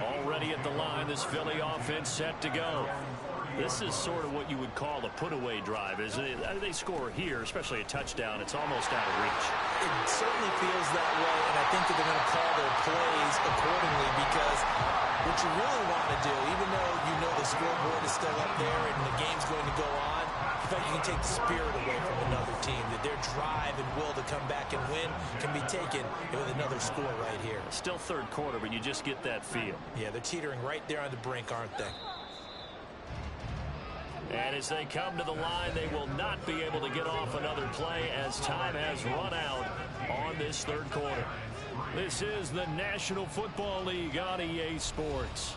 Already at the line, this Philly offense set to go. This is sort of what you would call a put-away drive. As they score here, especially a touchdown, it's almost out of reach. It certainly feels that way, and I think that they're going to call their plays accordingly, because what you really want to do, even though you know the scoreboard is still up there and the game's going to go on, in fact, you can take the spirit away from another team, that their drive and will to come back and win can be taken with another score right here. Still 3rd quarter, but you just get that feel. Yeah, they're teetering right there on the brink, aren't they? And as they come to the line, they will not be able to get off another play as time has run out on this 3rd quarter. This is the National Football League on EA Sports.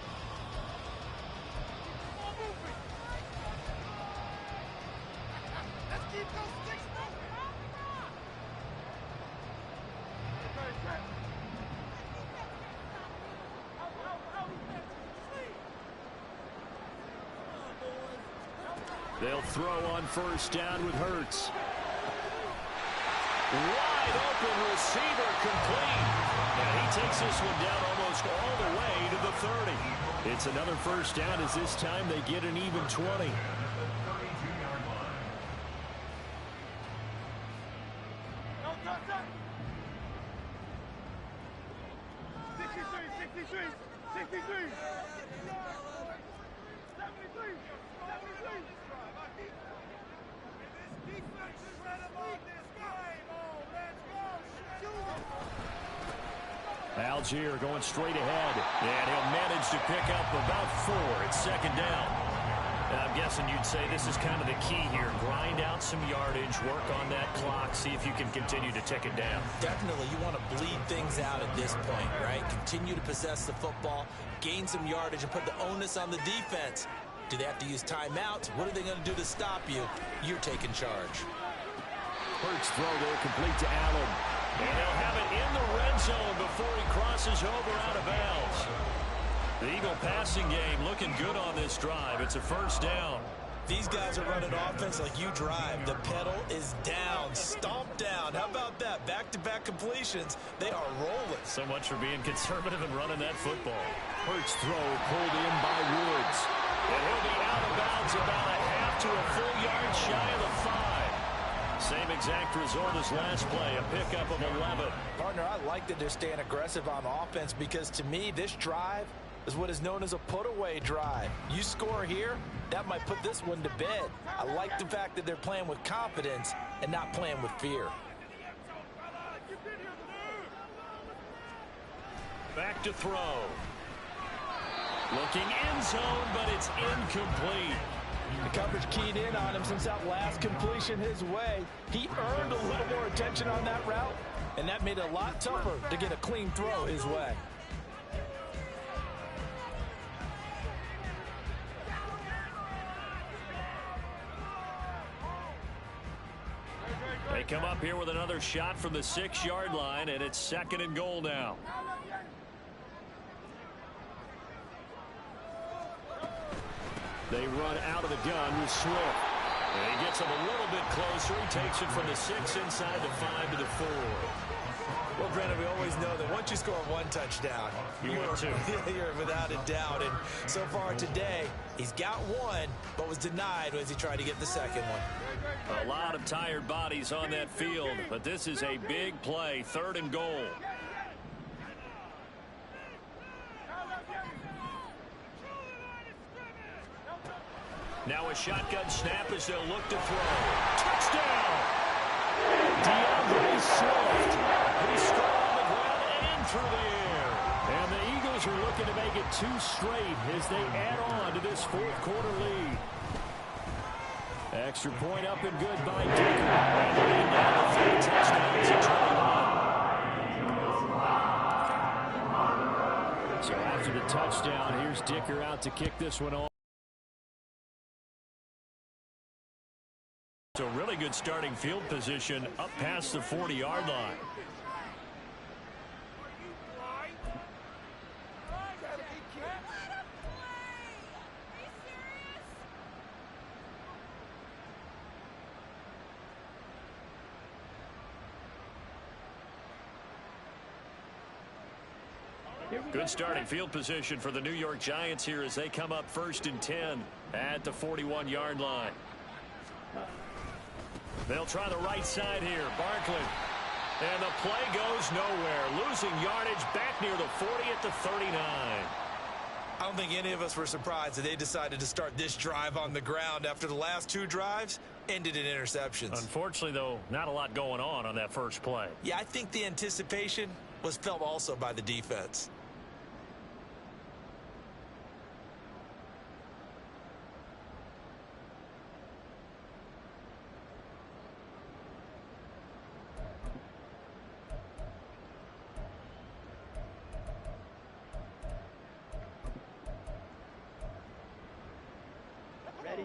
They'll throw on 1st down with Hurts. Wide open receiver complete. And he takes this one down almost all the way to the 30. It's another 1st down as this time they get an even 20. Algier going straight ahead, and he'll manage to pick up about 4 at 2nd down. I'm guessing you'd say this is kind of the key here. Grind out some yardage, work on that clock, see if you can continue to tick it down. Definitely, you want to bleed things out at this point, right? Continue to possess the football, gain some yardage, and put the onus on the defense. Do they have to use timeouts? What are they going to do to stop you? You're taking charge. First throw there, complete to Allen. And they'll have it in the red zone before he crosses over out of bounds. The Eagle passing game looking good on this drive. It's a first down. These guys are running offense like you drive. The pedal is down, stomped down. How about that? Back-to-back completions. They are rolling. So much for being conservative and running that football. First throw pulled in by Woods. And he'll be out of bounds about a half to a full yard shy of the 5. Same exact result as last play, a pickup of 11. Partner, I like that they're staying aggressive on offense because to me, this drive is what is known as a put-away drive. You score here, that might put this one to bed. I like the fact that they're playing with confidence and not playing with fear. Back to throw. Looking end zone, but it's incomplete. The coverage keyed in on him since that last completion his way. He earned a little more attention on that route, and that made it a lot tougher to get a clean throw his way. They come up here with another shot from the 6-yard line, and it's 2nd and goal now. They run out of the gun with Swift. And he gets him a little bit closer. He takes it from the 6 inside the 5 to the 4. Well, Brandon, we always know that once you score one touchdown, you're without a doubt. And so far today, he's got one, but was denied as he tried to get the second one. A lot of tired bodies on that field, but this is a big play, 3rd and goal. Now a shotgun snap as they'll look to throw. Touchdown! DeAndre Swift. He's strong on the ground and through the air. And the Eagles are looking to make it 2 straight as they add on to this 4th quarter lead. Extra point up and good by Dicker. And leading down to 3 touchdowns in 21. So after the touchdown, here's Dicker out to kick this one off. So really good starting field position up past the 40-yard line. Good starting field position for the New York Giants here as they come up 1st and 10 at the 41-yard line. They'll try the right side here. Barkley. And the play goes nowhere. Losing yardage back near the 40 at the 39. I don't think any of us were surprised that they decided to start this drive on the ground after the last 2 drives ended in interceptions. Unfortunately, though, not a lot going on that first play. Yeah, I think the anticipation was felt also by the defense.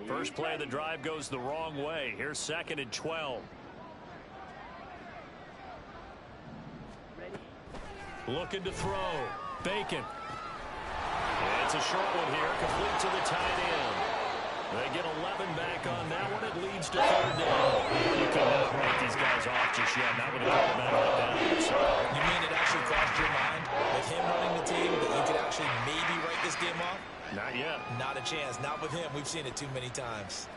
First play of the drive goes the wrong way. Here's 2nd and 12. Looking to throw. Bacon. And it's a short one here, complete to the tight end. They get 11 back on that one. It leads to 3rd down. You cannot write these guys off just yet. Not with a quarterback like that. So. You mean it actually crossed your mind with him running the team that you could actually maybe write this game off? Not yet. Not a chance. Not with him. We've seen it too many times.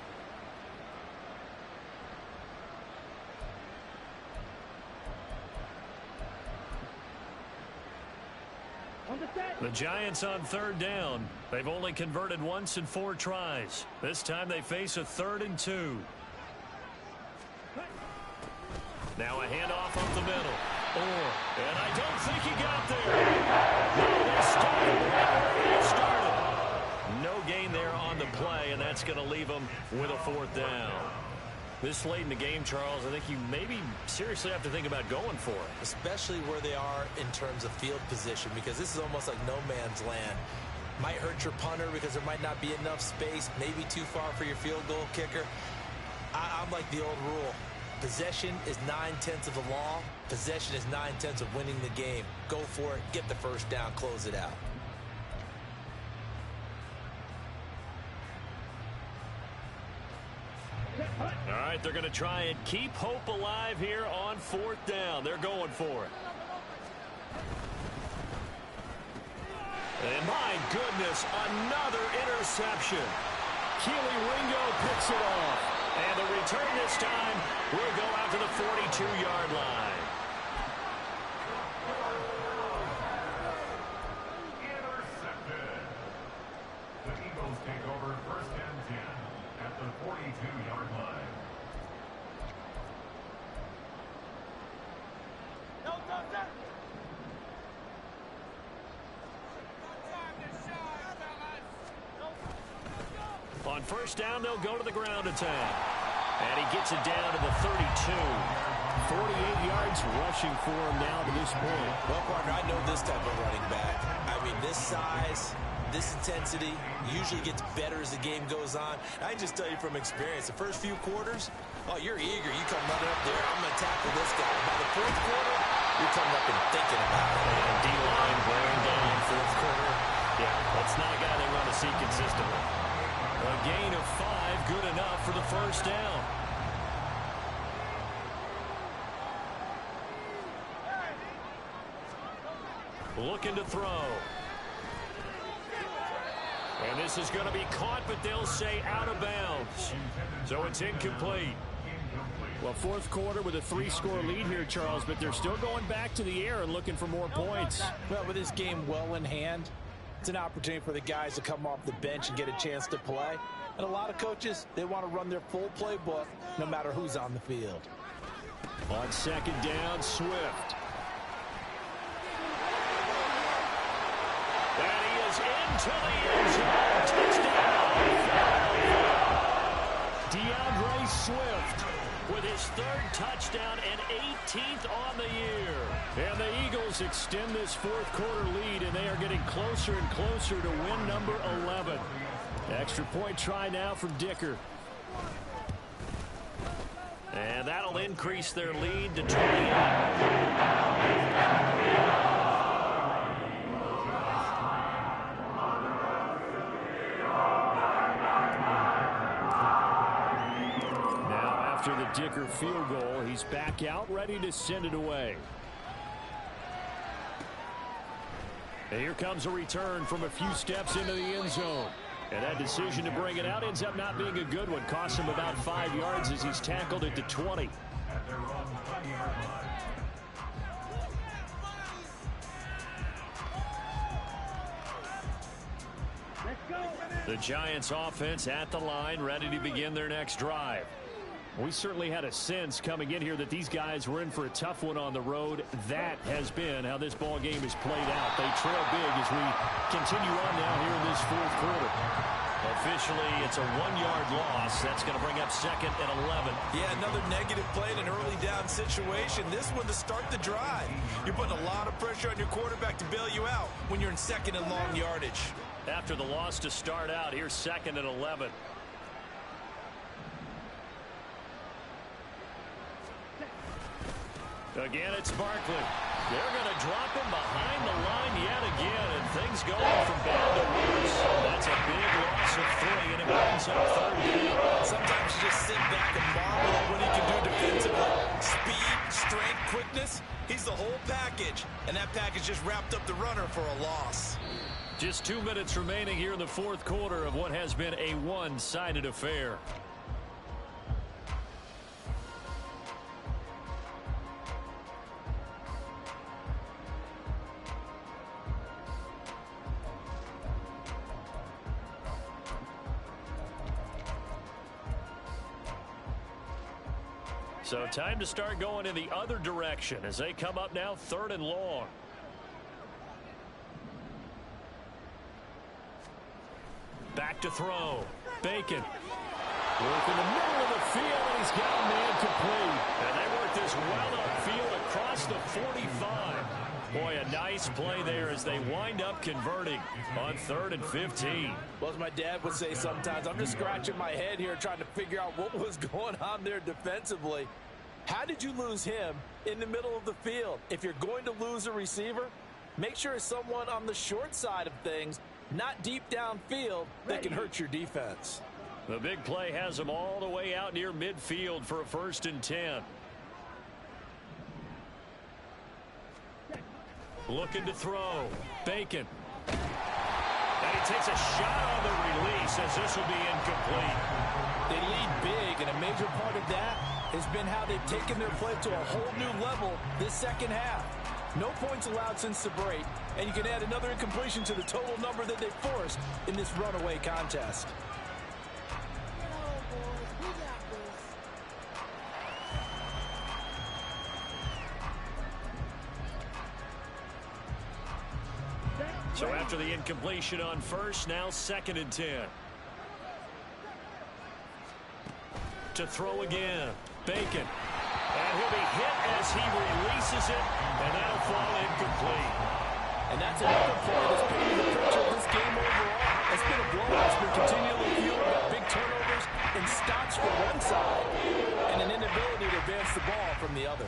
The Giants on 3rd down. They've only converted once in 4 tries. This time they face a 3rd and 2. Now a handoff up the middle. And I don't think he got there. No, they started right where they started. no gain there on the play, and that's going to leave them with a 4th down. This late in the game, Charles, I think you maybe seriously have to think about going for it. Especially where they are in terms of field position, because this is almost like no man's land. Might hurt your punter because there might not be enough space, maybe too far for your field goal kicker. I'm like the old rule. Possession is 9/10 of the law. Possession is 9/10 of winning the game. Go for it, get the first down, close it out. All right, they're going to try and keep hope alive here on 4th down. They're going for it. And my goodness, another interception. Keely Ringo picks it off. And the return this time will go out to the 42-yard line. Intercepted. The Eagles take over 1st and 10 at the 42-yard line. On 1st down, they'll go to the ground attack. And he gets it down to the 32. 48 yards rushing for him now to this point. Well, partner, I know this type of running back. I mean, this size, this intensity usually gets better as the game goes on. I can just tell you from experience, the first few quarters, oh, you're eager. You come running up there, I'm going to tackle this guy. By the 4th quarter, you're coming up and thinking about it. And D-line wearing down 4th quarter. Yeah, that's not a guy they want to see consistently. A gain of 5, good enough for the 1st down. Looking to throw. And this is going to be caught, but they'll say out of bounds. So it's incomplete. Well, 4th quarter with a 3-score lead here, Charles, but they're still going back to the air and looking for more points. Well, with this game well in hand, it's an opportunity for the guys to come off the bench and get a chance to play. And a lot of coaches, they want to run their full playbook no matter who's on the field. On 2nd down, Swift. And he is into the end zone. Touchdown. DeAndre Swift with his 3rd touchdown and 18th on the year. And the Eagles extend this 4th quarter lead, and they are getting closer and closer to win number 11. Extra point try now from Dicker. And that'll increase their lead to 28. After the Dicker field goal, he's back out, ready to send it away. And here comes a return from a few steps into the end zone. And that decision to bring it out ends up not being a good one. Costs him about 5 yards as he's tackled at the 20. At their own 20-yard line. Let's go. The Giants offense at the line, ready to begin their next drive. We certainly had a sense coming in here that these guys were in for a tough one on the road. That has been how this ball game is played out. They trail big as we continue on now here in this 4th quarter. Officially, it's a 1-yard loss. That's going to bring up 2nd and 11. Yeah, another negative play in an early down situation. This one to start the drive. You're putting a lot of pressure on your quarterback to bail you out when you're in 2nd and long yardage. After the loss to start out, here's 2nd and 11. Again, it's Barkley. They're going to drop him behind the line yet again, and things going from bad to worse. That's a big loss of 3, and it brings up 3rd down. Sometimes you just sit back and marvel at what he can do defensively. Speed, strength, quickness. He's the whole package, and that package just wrapped up the runner for a loss. Just 2 minutes remaining here in the 4th quarter of what has been a one-sided affair. So time to start going in the other direction as they come up now 3rd and long. Back to throw. Bacon. Work in the middle of the field, and he's got a man complete. And they work this well upfield across the 45. Boy, a nice play there as they wind up converting on 3rd and 15. Well, as my dad would say sometimes, I'm just scratching my head here trying to figure out what was going on there defensively. How did you lose him in the middle of the field? If you're going to lose a receiver, make sure it's someone on the short side of things, not deep downfield, that can hurt your defense. The big play has them all the way out near midfield for a 1st and 10. Looking to throw. Bacon. And he takes a shot on the release as this will be incomplete. They lead big, and a major part of that has been how they've taken their play to a whole new level this second half. No points allowed since the break, and you can add another incompletion to the total number that they forced in this runaway contest. So after the incompletion on 1st, now 2nd and 10. To throw again. Bacon. And he'll be hit as he releases it, and that'll fall incomplete. And that's another play that's painting the picture of this game overall. It's been a blowout. It's been continually fueled by big turnovers and stops from one side and an inability to advance the ball from the other.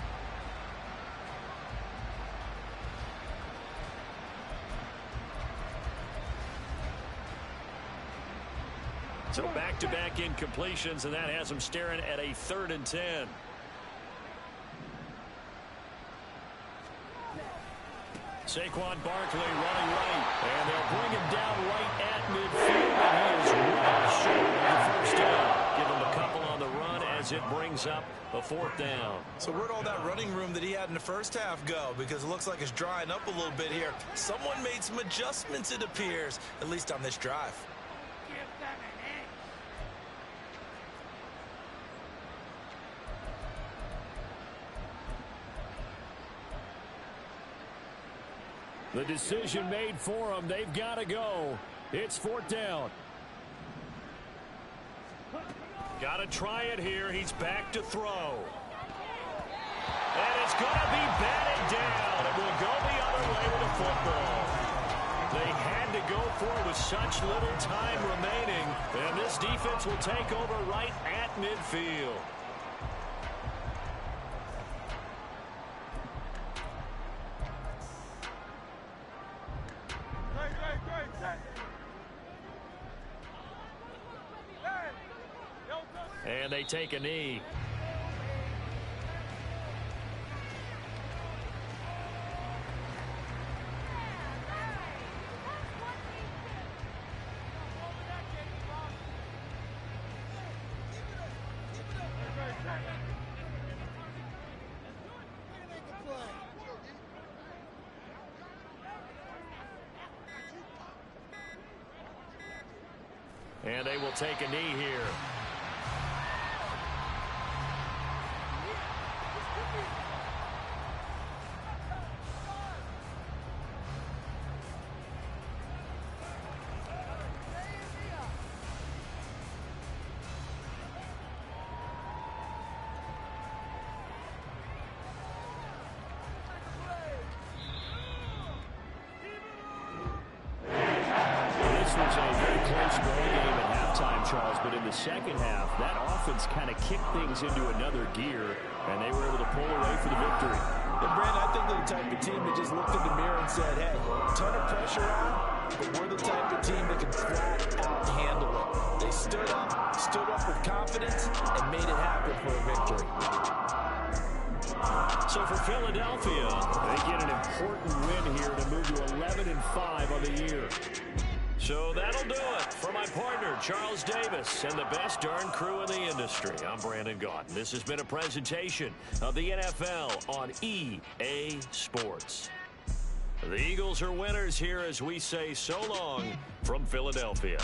So back-to-back incompletions, and that has them staring at a 3rd and 10. Saquon Barkley running right, and they'll bring him down right at midfield, and he is right short of the 1st down. Give him a couple on the run as it brings up a 4th down. So where'd all that running room that he had in the first half go? Because it looks like it's drying up a little bit here. Someone made some adjustments, it appears, at least on this drive. The decision made for them. They've got to go. It's 4th down. Got to try it here. He's back to throw. And it's going to be batted down. It will go the other way with the football. They had to go for it with such little time remaining. And this defense will take over right at midfield. And they take a knee. And they will take a knee here. Was a very close ball game at halftime, Charles, but in the second half, that offense kind of kicked things into another gear, and they were able to pull away for the victory. And Brandon, I think they're the type of team that just looked in the mirror and said, hey, ton of pressure on, but we're the type of team that can flat out handle it. They stood up with confidence, and made it happen for a victory. So for Philadelphia, they get an important win here to move to 11-5 on the year. So that'll do it for my partner, Charles Davis, and the best darn crew in the industry. I'm Brandon Gaudin. This has been a presentation of the NFL on EA Sports. The Eagles are winners here as we say so long from Philadelphia.